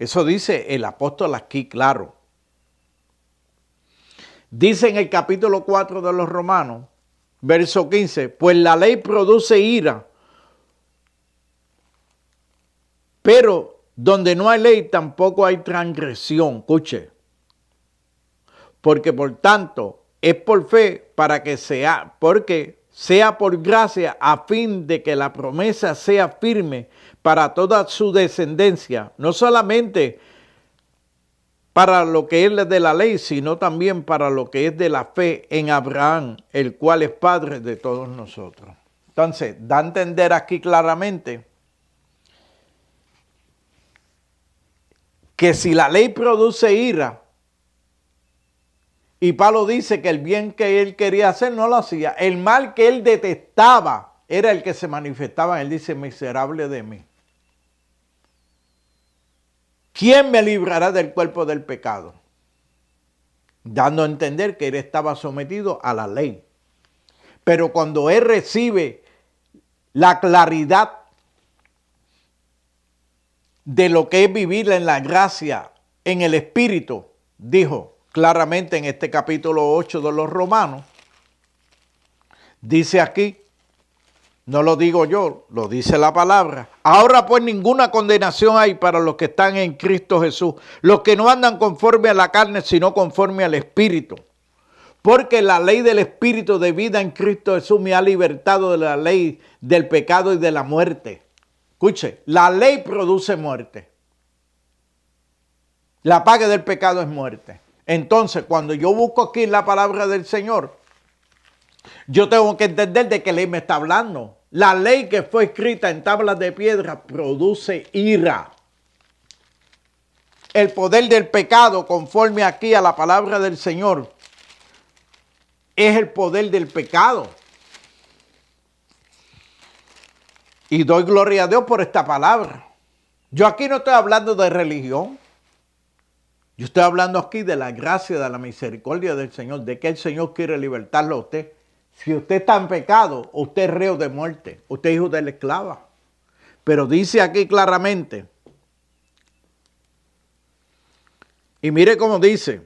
Eso dice el apóstol aquí, claro. Dice en el capítulo 4 de los Romanos, verso 15, pues la ley produce ira, pero donde no hay ley tampoco hay transgresión. Escuche. Porque por tanto es por fe para que sea, porque sea por gracia a fin de que la promesa sea firme para toda su descendencia, no solamente para lo que es de la ley, sino también para lo que es de la fe en Abraham, el cual es padre de todos nosotros. Entonces, da a entender aquí claramente que si la ley produce ira, y Pablo dice que el bien que él quería hacer no lo hacía, el mal que él detestaba era el que se manifestaba. Él dice, miserable de mí. ¿Quién me librará del cuerpo del pecado? Dando a entender que él estaba sometido a la ley. Pero cuando él recibe la claridad de lo que es vivir en la gracia, en el Espíritu, dijo claramente en este capítulo 8 de los Romanos, dice aquí, no lo digo yo, lo dice la palabra. Ahora pues ninguna condenación hay para los que están en Cristo Jesús, los que no andan conforme a la carne, sino conforme al Espíritu. Porque la ley del Espíritu de vida en Cristo Jesús me ha libertado de la ley del pecado y de la muerte. Escuche, la ley produce muerte. La paga del pecado es muerte. Entonces, cuando yo busco aquí la palabra del Señor, yo tengo que entender de qué ley me está hablando. La ley que fue escrita en tablas de piedra produce ira. El poder del pecado, conforme aquí a la palabra del Señor, es el poder del pecado. Y doy gloria a Dios por esta palabra. Yo aquí no estoy hablando de religión. Yo estoy hablando aquí de la gracia, de la misericordia del Señor, de que el Señor quiere libertarlo a usted. Si usted está en pecado, usted es reo de muerte, usted es hijo de la esclava. Pero dice aquí claramente, y mire cómo dice,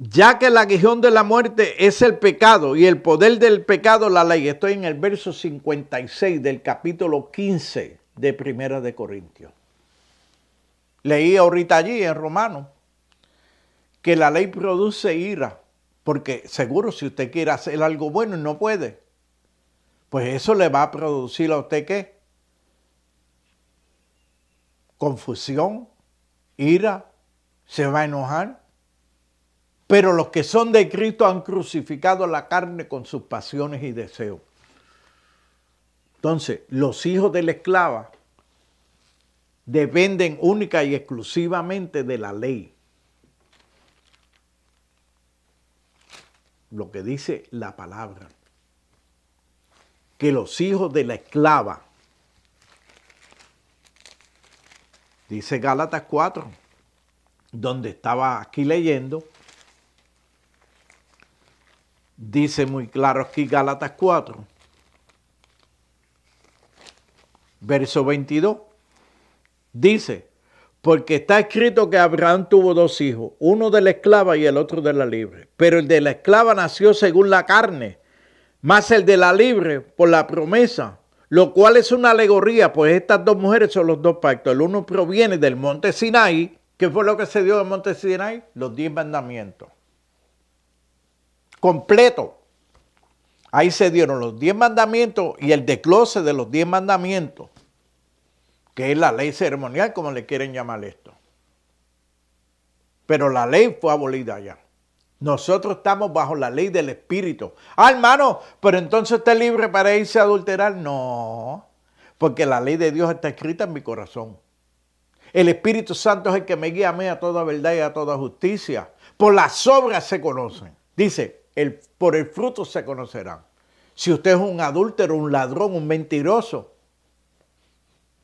ya que el aguijón de la muerte es el pecado y el poder del pecado la ley. Estoy en el verso 56 del capítulo 15 de Primera de Corintios. Leí ahorita allí en Romanos que la ley produce ira, porque seguro si usted quiere hacer algo bueno y no puede, pues eso le va a producir a usted ¿qué? Confusión, ira, se va a enojar. Pero los que son de Cristo han crucificado la carne con sus pasiones y deseos. Entonces, los hijos de la esclava dependen única y exclusivamente de la ley. Lo que dice la palabra. Que los hijos de la esclava, dice Gálatas 4, donde estaba aquí leyendo, dice muy claro aquí Gálatas 4, verso 22, dice, porque está escrito que Abraham tuvo dos hijos, uno de la esclava y el otro de la libre, pero el de la esclava nació según la carne, más el de la libre por la promesa, lo cual es una alegoría, pues estas dos mujeres son los dos pactos, el uno proviene del monte Sinaí. ¿Qué fue lo que se dio del monte Sinaí? Los 10 mandamientos. Completo. Ahí se dieron los 10 mandamientos y el desglose de los 10 mandamientos, que es la ley ceremonial, como le quieren llamar esto. Pero la ley fue abolida ya. Nosotros estamos bajo la ley del Espíritu. Ah, hermano, pero entonces usted es libre para irse a adulterar. No, porque la ley de Dios está escrita en mi corazón. El Espíritu Santo es el que me guía a mí a toda verdad y a toda justicia. Por las obras se conocen. Dice, por el fruto se conocerán. Si usted es un adúltero, un ladrón, un mentiroso.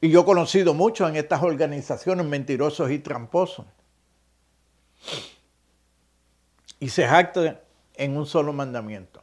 Y yo he conocido mucho en estas organizaciones mentirosos y tramposos. Y se jactan en un solo mandamiento.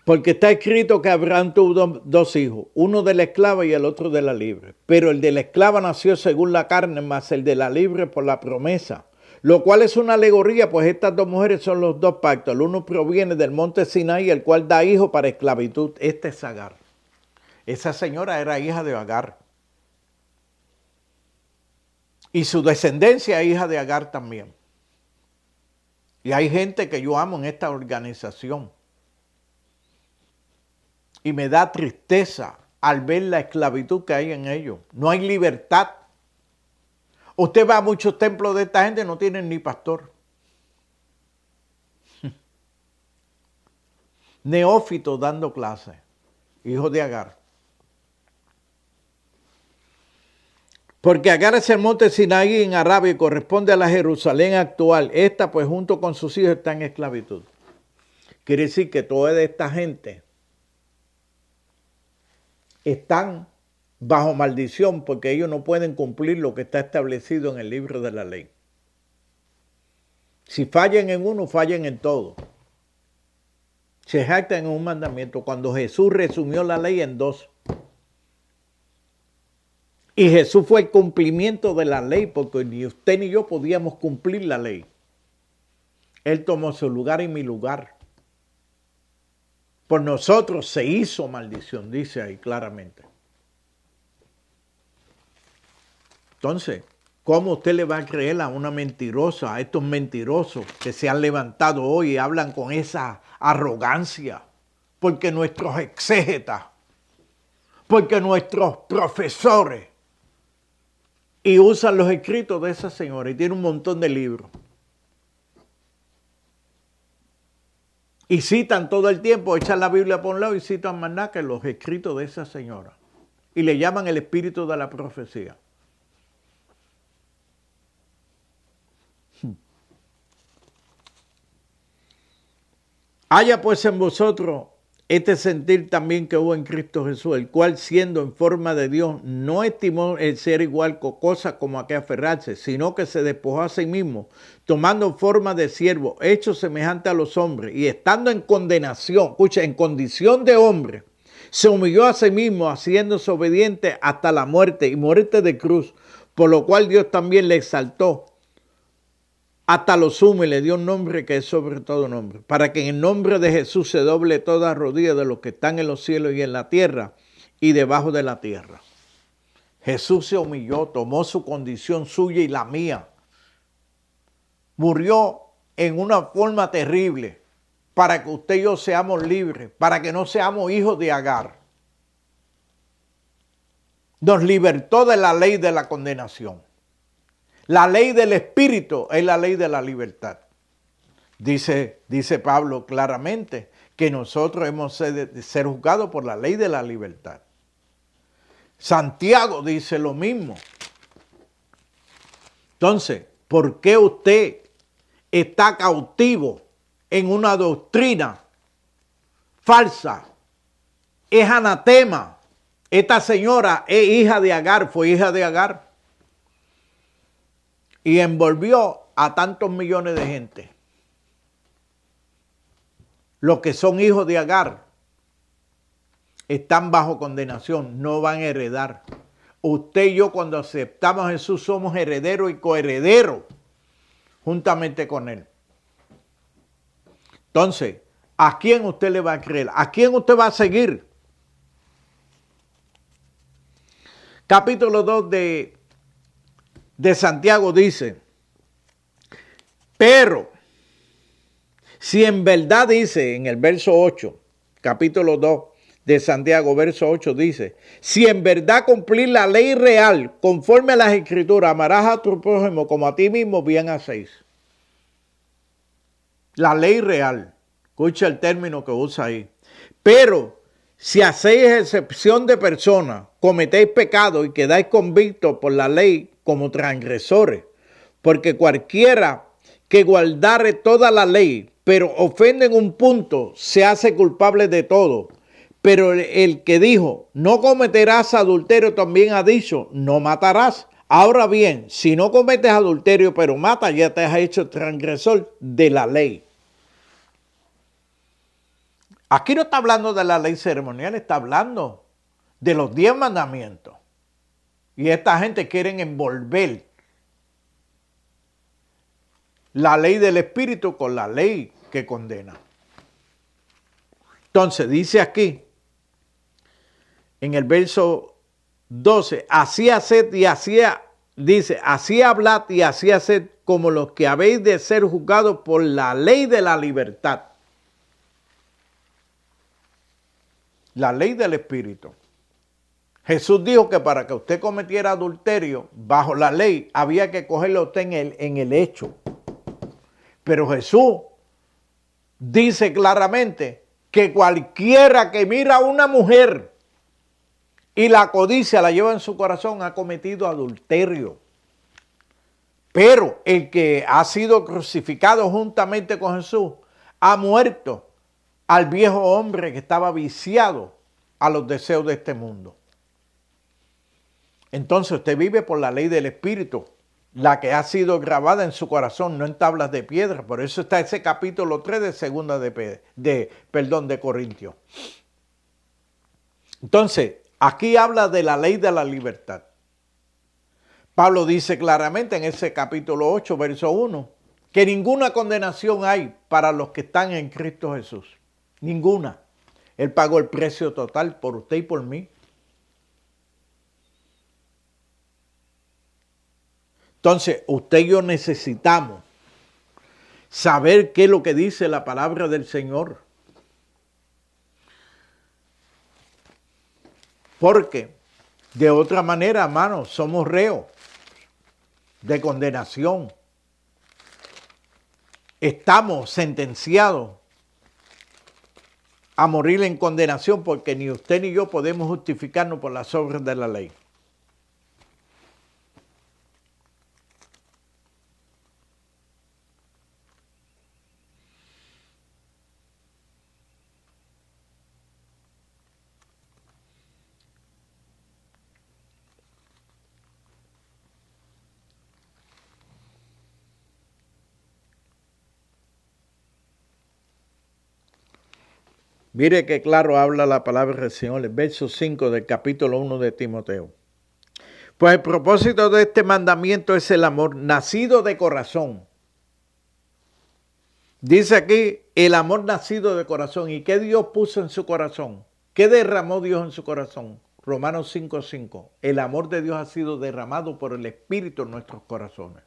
Porque está escrito que Abraham tuvo dos hijos, uno de la esclava y el otro de la libre. Pero el de la esclava nació según la carne, más el de la libre por la promesa. Lo cual es una alegoría, pues estas dos mujeres son los dos pactos. El uno proviene del monte Sinaí, el cual da hijo para esclavitud. Este es Agar. Esa señora era hija de Agar. Y su descendencia es hija de Agar también. Y hay gente que yo amo en esta organización. Y me da tristeza al ver la esclavitud que hay en ellos. No hay libertad. Usted va a muchos templos de esta gente y no tienen ni pastor. Neófitos dando clases. Hijos de Agar. Porque Agar es el monte Sinaí en Arabia y corresponde a la Jerusalén actual. Esta, pues, junto con sus hijos, está en esclavitud. Quiere decir que toda esta gente están bajo maldición porque ellos no pueden cumplir lo que está establecido en el libro de la ley. Si fallan en uno, fallan en todo. Se jactan en un mandamiento cuando Jesús resumió la ley en dos. Y Jesús fue el cumplimiento de la ley porque ni usted ni yo podíamos cumplir la ley. Él tomó su lugar y mi lugar. Por nosotros se hizo maldición, dice ahí claramente. Entonces, ¿cómo usted le va a creer a una mentirosa, a estos mentirosos que se han levantado hoy y hablan con esa arrogancia? Porque nuestros exégetas, porque nuestros profesores, y usan los escritos de esa señora y tiene un montón de libros. Y citan todo el tiempo, echan la Biblia por un lado y citan más nada que los escritos de esa señora. Y le llaman el espíritu de la profecía. Haya pues en vosotros este sentir también que hubo en Cristo Jesús, el cual siendo en forma de Dios, no estimó el ser igual con cosas como a que aferrarse, sino que se despojó a sí mismo, tomando forma de siervo, hecho semejante a los hombres, y estando en condenación, escucha, en condición de hombre, se humilló a sí mismo, haciéndose obediente hasta la muerte y muerte de cruz, por lo cual Dios también le exaltó hasta lo sumo y le dio un nombre que es sobre todo nombre, para que en el nombre de Jesús se doble toda rodilla de los que están en los cielos y en la tierra y debajo de la tierra. Jesús se humilló, tomó su condición suya y la mía. Murió en una forma terrible para que usted y yo seamos libres, para que no seamos hijos de Agar. Nos libertó de la ley de la condenación. La ley del Espíritu es la ley de la libertad. Dice Pablo claramente que nosotros hemos de ser juzgados por la ley de la libertad. Santiago dice lo mismo. Entonces, ¿por qué usted está cautivo en una doctrina falsa? Es anatema. Esta señora es hija de Agar, fue hija de Agar. Y envolvió a tantos millones de gente. Los que son hijos de Agar están bajo condenación, no van a heredar. Usted y yo cuando aceptamos a Jesús somos herederos y coherederos juntamente con Él. Entonces, ¿a quién usted le va a creer? ¿A quién usted va a seguir? Capítulo 2 de Santiago dice, pero si en verdad dice en el verso 8, capítulo 2 de Santiago, verso 8 dice, si en verdad cumplir la ley real conforme a las escrituras, amarás a tu prójimo como a ti mismo, bien hacéis. La ley real, escucha el término que usa ahí. Pero si hacéis excepción de personas, cometéis pecado y quedáis convictos por la ley como transgresores, porque cualquiera que guardare toda la ley, pero ofende en un punto, se hace culpable de todo. Pero el que dijo, no cometerás adulterio, también ha dicho, no matarás. Ahora bien, si no cometes adulterio, pero matas, ya te has hecho transgresor de la ley. Aquí no está hablando de la ley ceremonial, está hablando de los 10 mandamientos. Y esta gente quiere envolver la ley del Espíritu con la ley que condena. Entonces dice aquí, en el verso 12, así haced y dice, así hablad y así haced como los que habéis de ser juzgados por la ley de la libertad. La ley del Espíritu. Jesús dijo que para que usted cometiera adulterio bajo la ley había que cogerlo usted en el hecho. Pero Jesús dice claramente que cualquiera que mira a una mujer y la codicia la lleva en su corazón ha cometido adulterio. Pero el que ha sido crucificado juntamente con Jesús ha muerto al viejo hombre que estaba viciado a los deseos de este mundo. Entonces usted vive por la ley del Espíritu, la que ha sido grabada en su corazón, no en tablas de piedra. Por eso está ese capítulo 3 de segunda de Corintios. Entonces, aquí habla de la ley de la libertad. Pablo dice claramente en ese capítulo 8, verso 1, que ninguna condenación hay para los que están en Cristo Jesús. Ninguna. Él pagó el precio total por usted y por mí. Entonces, usted y yo necesitamos saber qué es lo que dice la palabra del Señor. Porque, de otra manera, hermanos, somos reos de condenación. Estamos sentenciados a morir en condenación porque ni usted ni yo podemos justificarnos por las obras de la ley. Mire qué claro habla la palabra del Señor, el verso 5 del capítulo 1 de Timoteo. Pues el propósito de este mandamiento es el amor nacido de corazón. Dice aquí, el amor nacido de corazón. ¿Y qué Dios puso en su corazón? ¿Qué derramó Dios en su corazón? Romanos 5:5. El amor de Dios ha sido derramado por el Espíritu en nuestros corazones.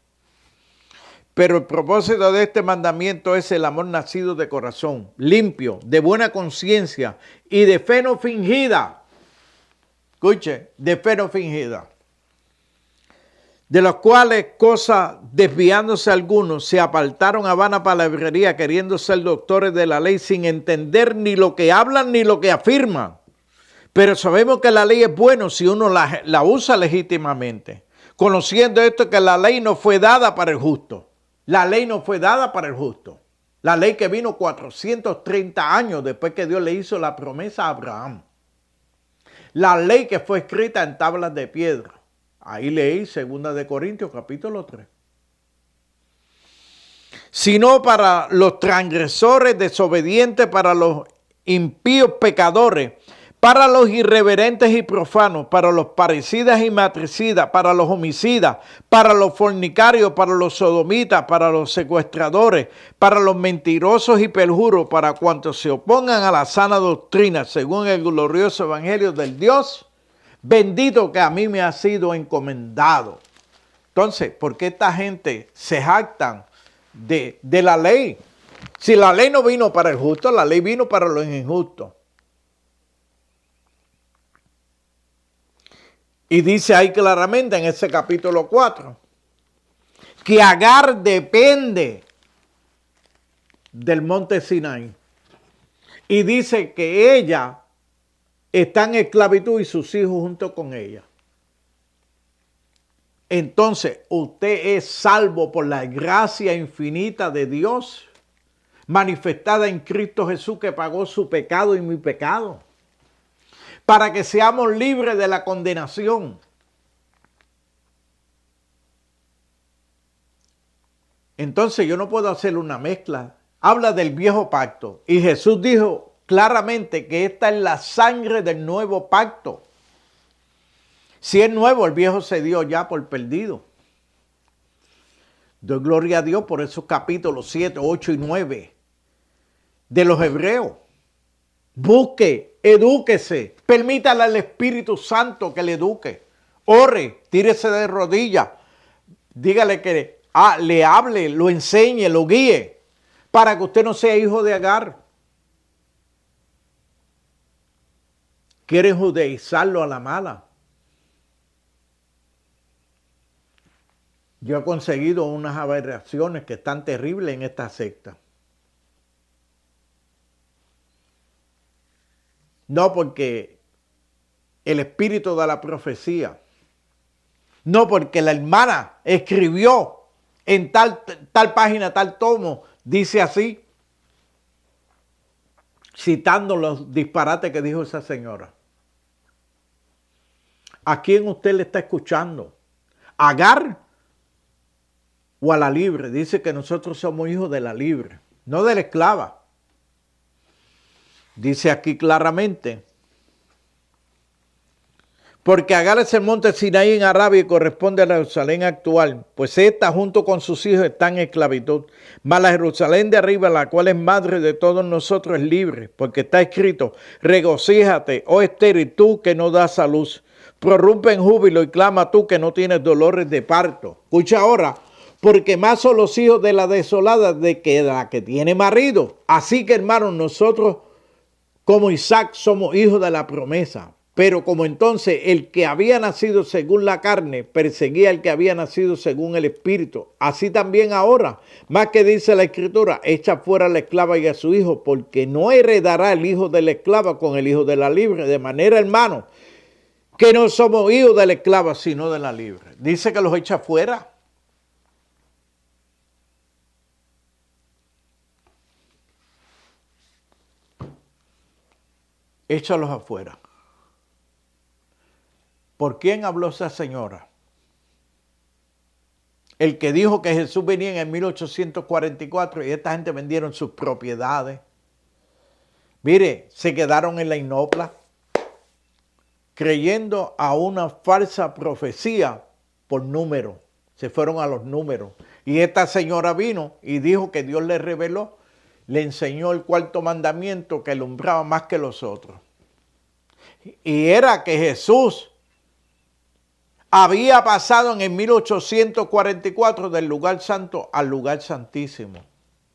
Pero el propósito de este mandamiento es el amor nacido de corazón, limpio, de buena conciencia y de fe no fingida. Escuche, de fe no fingida. De los cuales cosas, desviándose algunos, se apartaron a vana palabrería, queriendo ser doctores de la ley, sin entender ni lo que hablan ni lo que afirman. Pero sabemos que la ley es buena si uno la usa legítimamente, conociendo esto que la ley no fue dada para el justo. La ley no fue dada para el justo. La ley que vino 430 años después que Dios le hizo la promesa a Abraham. La ley que fue escrita en tablas de piedra. Ahí leí 2 de Corintios capítulo 3. Sino para los transgresores desobedientes, para los impíos pecadores, para los irreverentes y profanos, para los parricidas y matricidas, para los homicidas, para los fornicarios, para los sodomitas, para los secuestradores, para los mentirosos y perjuros, para cuantos se opongan a la sana doctrina, según el glorioso evangelio del Dios bendito que a mí me ha sido encomendado. Entonces, ¿por qué esta gente se jactan de la ley? Si la ley no vino para el justo, la ley vino para los injustos. Y dice ahí claramente en ese capítulo 4 que Agar depende del monte Sinaí. Y dice que ella está en esclavitud y sus hijos junto con ella. Entonces, usted es salvo por la gracia infinita de Dios, manifestada en Cristo Jesús, que pagó su pecado y mi pecado, para que seamos libres de la condenación. Entonces yo no puedo hacer una mezcla. Habla del viejo pacto y Jesús dijo claramente que esta es la sangre del nuevo pacto. Si es nuevo, el viejo se dio ya por perdido. Doy gloria a Dios por esos capítulos 7, 8 y 9 de los Hebreos. Busque, edúquese, permítale al Espíritu Santo que le eduque. Ore, tírese de rodillas, dígale que le hable, lo enseñe, lo guíe, para que usted no sea hijo de Agar. Quieren judaizarlo a la mala. Yo he conseguido unas aberraciones que están terribles en esta secta. No porque el espíritu de la profecía, no porque la hermana escribió en tal página, tal tomo, dice así, citando los disparates que dijo esa señora. ¿A quién usted le está escuchando? ¿A Agar o a la libre? Dice que nosotros somos hijos de la libre, no de la esclava. Dice aquí claramente, porque Agar es el monte Sinaí en Arabia y corresponde a la Jerusalén actual, pues esta junto con sus hijos está en esclavitud. Mas la Jerusalén de arriba, la cual es madre de todos nosotros, es libre, porque está escrito, regocíjate, oh estéril, tú que no das a luz, prorrumpe en júbilo y clama tú que no tienes dolores de parto. Escucha ahora, porque más son los hijos de la desolada de que la que tiene marido. Así que hermanos, nosotros como Isaac somos hijos de la promesa. Pero como entonces el que había nacido según la carne perseguía al que había nacido según el espíritu, así también ahora, más que dice la escritura, echa fuera a la esclava y a su hijo, porque no heredará el hijo de la esclava con el hijo de la libre. De manera, hermano, que no somos hijos de la esclava, sino de la libre. Dice que los echa fuera. Échalos afuera. ¿Por quién habló esa señora? El que dijo que Jesús venía en el 1844 y esta gente vendieron sus propiedades, Mire, se quedaron en la inopla, creyendo a una falsa profecía por números. Se fueron a los números. Y esta señora vino y dijo que Dios le reveló, le enseñó el cuarto mandamiento que alumbraba más que los otros. Y era que Jesús había pasado en el 1844 del lugar santo al lugar santísimo.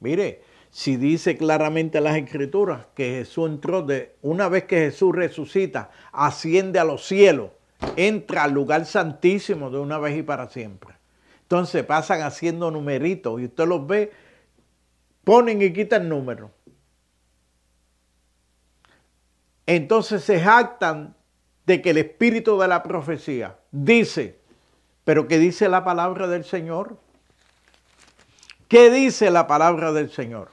Mire, si dice claramente las Escrituras que Jesús entró una vez que Jesús resucita, asciende a los cielos, entra al lugar santísimo de una vez y para siempre. Entonces pasan haciendo numeritos y usted los ve, ponen y quitan números. Entonces se jactan de que el espíritu de la profecía dice, pero ¿qué dice la palabra del Señor? ¿Qué dice la palabra del Señor?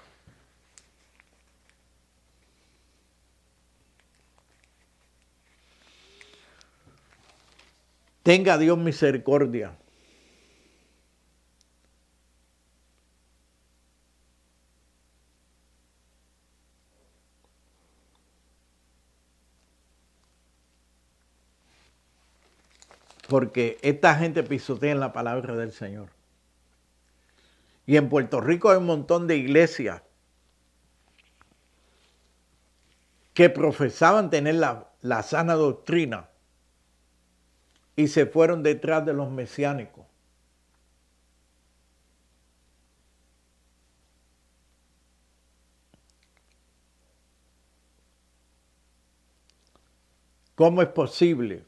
Tenga Dios misericordia. Porque esta gente pisotea en la palabra del Señor. Y en Puerto Rico hay un montón de iglesias que profesaban tener la sana doctrina y se fueron detrás de los mesiánicos. ¿Cómo es posible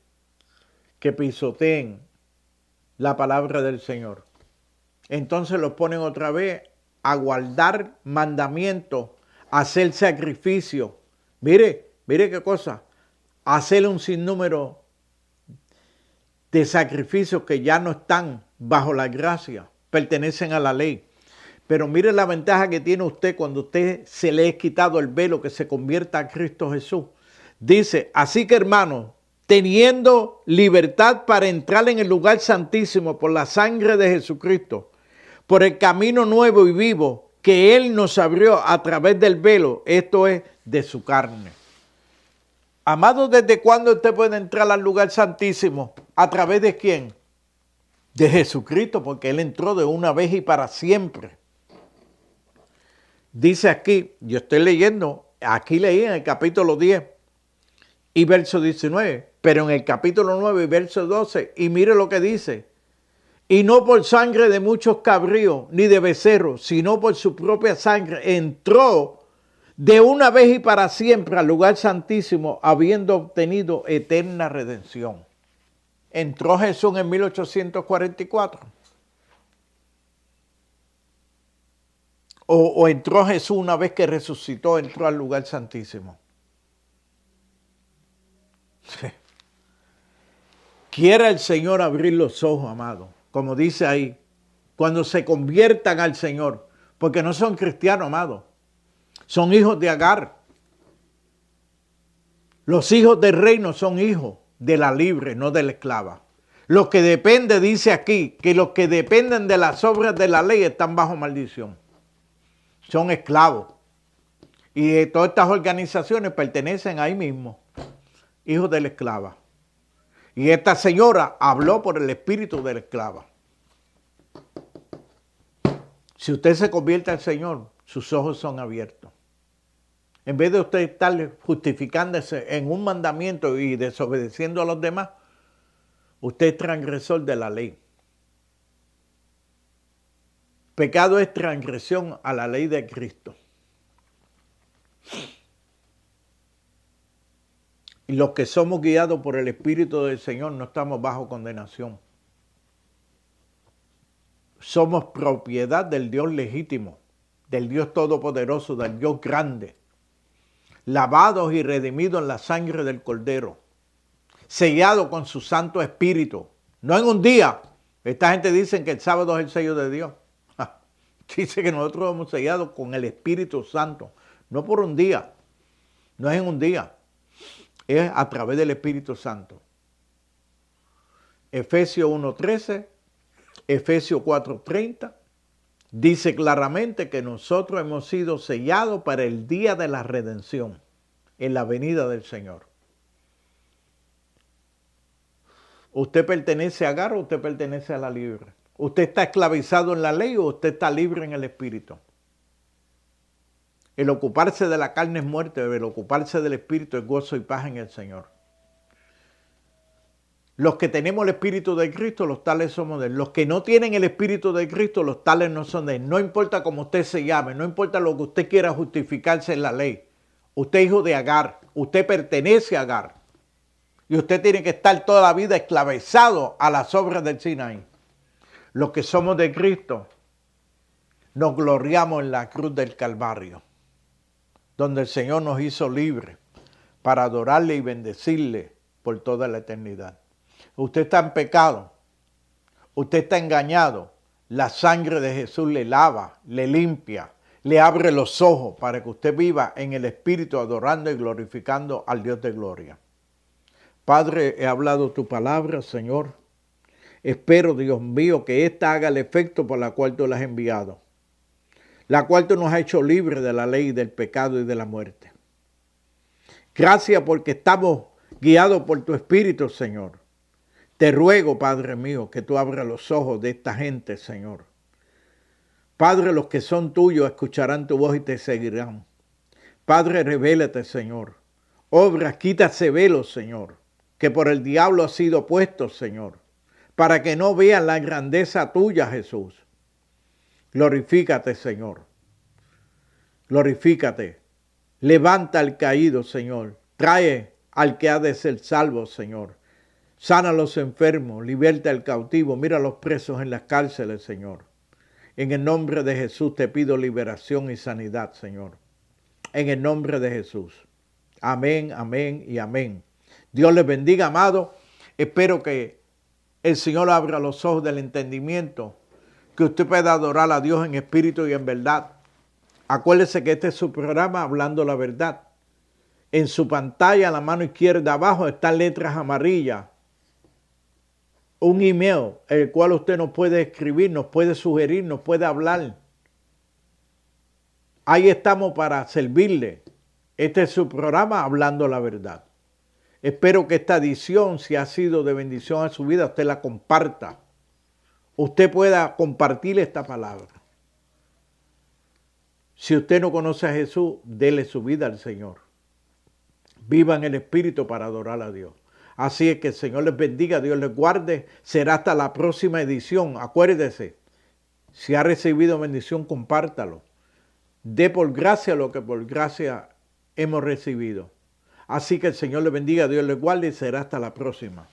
que pisoteen la palabra del Señor? Entonces los ponen otra vez a guardar mandamientos, a hacer sacrificio. Mire qué cosa, hacer un sinnúmero de sacrificios que ya no están bajo la gracia, pertenecen a la ley. Pero mire la ventaja que tiene usted cuando usted se le ha quitado el velo, que se convierta a Cristo Jesús. Dice, así que hermanos, teniendo libertad para entrar en el lugar santísimo por la sangre de Jesucristo, por el camino nuevo y vivo que Él nos abrió a través del velo, esto es, de su carne. Amados, ¿desde cuándo usted puede entrar al lugar santísimo? ¿A través de quién? De Jesucristo, porque Él entró de una vez y para siempre. Dice aquí, yo estoy leyendo, aquí leí en el capítulo 10 y verso 19, pero en el capítulo 9 y verso 12, y mire lo que dice, y no por sangre de muchos cabríos ni de becerros, sino por su propia sangre, entró de una vez y para siempre al lugar santísimo, habiendo obtenido eterna redención. ¿Entró Jesús en 1844? ¿O entró Jesús una vez que resucitó, entró al lugar santísimo? Sí. Quiera el Señor abrir los ojos, amado, como dice ahí, cuando se conviertan al Señor, porque no son cristianos, amado, son hijos de Agar. Los hijos del reino son hijos de la libre, no de la esclava. Los que dependen, dice aquí, que los que dependen de las obras de la ley están bajo maldición. Son esclavos. Y todas estas organizaciones pertenecen ahí mismo, hijos de la esclava. Y esta señora habló por el espíritu de la esclava. Si usted se convierte al Señor, sus ojos son abiertos. En vez de usted estar justificándose en un mandamiento y desobedeciendo a los demás, usted es transgresor de la ley. Pecado es transgresión a la ley de Cristo. Y los que somos guiados por el Espíritu del Señor no estamos bajo condenación. Somos propiedad del Dios legítimo, del Dios todopoderoso, del Dios grande, lavados y redimidos en la sangre del Cordero, sellados con su Santo Espíritu, no en un día. Esta gente dice que el sábado es el sello de Dios. Dice que nosotros hemos sellado con el Espíritu Santo, no por un día, no es en un día, es a través del Espíritu Santo. Efesios 1:13, Efesios 4:30, dice claramente que nosotros hemos sido sellados para el día de la redención. en la venida del Señor. ¿Usted pertenece a Agar o usted pertenece a la libre? ¿Usted está esclavizado en la ley o usted está libre en el espíritu? El ocuparse de la carne es muerte, el ocuparse del espíritu es gozo y paz en el Señor. Los que tenemos el espíritu de Cristo, los tales somos de Él. Los que no tienen el espíritu de Cristo, los tales no son de Él. No importa cómo usted se llame, no importa lo que usted quiera justificarse en la ley. Usted es hijo de Agar, usted pertenece a Agar. Y usted tiene que estar toda la vida esclavizado a las obras del Sinaí. Los que somos de Cristo, nos gloriamos en la cruz del Calvario, donde el Señor nos hizo libres para adorarle y bendecirle por toda la eternidad. Usted está en pecado, usted está engañado, la sangre de Jesús le lava, le limpia, le abre los ojos para que usted viva en el Espíritu adorando y glorificando al Dios de gloria. Padre, he hablado tu palabra, Señor. Espero, Dios mío, que esta haga el efecto por la cual tú la has enviado, la cual tú nos has hecho libres de la ley, del pecado y de la muerte. Gracias porque estamos guiados por tu Espíritu, Señor. Te ruego, Padre mío, que tú abras los ojos de esta gente, Señor. Padre, los que son tuyos escucharán tu voz y te seguirán. Padre, revélate, Señor. Obra, quítase velos, Señor, que por el diablo ha sido puesto, Señor, para que no vean la grandeza tuya, Jesús. Glorifícate, Señor. Glorifícate. Levanta al caído, Señor. Trae al que ha de ser salvo, Señor. Sana a los enfermos, liberta al cautivo, mira a los presos en las cárceles, Señor. En el nombre de Jesús te pido liberación y sanidad, Señor. En el nombre de Jesús. Amén, amén y amén. Dios les bendiga, amado. Espero que el Señor abra los ojos del entendimiento, que usted pueda adorar a Dios en espíritu y en verdad. Acuérdese que este es su programa Hablando la Verdad. En su pantalla, a la mano izquierda abajo, están letras amarillas. Un email, el cual usted nos puede escribir, nos puede sugerir, nos puede hablar. Ahí estamos para servirle. Este es su programa Hablando la Verdad. Espero que esta edición, si ha sido de bendición a su vida, usted la comparta. Usted pueda compartir esta palabra. Si usted no conoce a Jesús, dele su vida al Señor. Viva en el Espíritu para adorar a Dios. Así es que el Señor les bendiga, Dios les guarde. Será hasta la próxima edición. Acuérdese, si ha recibido bendición, compártalo. Dé por gracia lo que por gracia hemos recibido. Así que el Señor les bendiga, Dios les guarde y será hasta la próxima.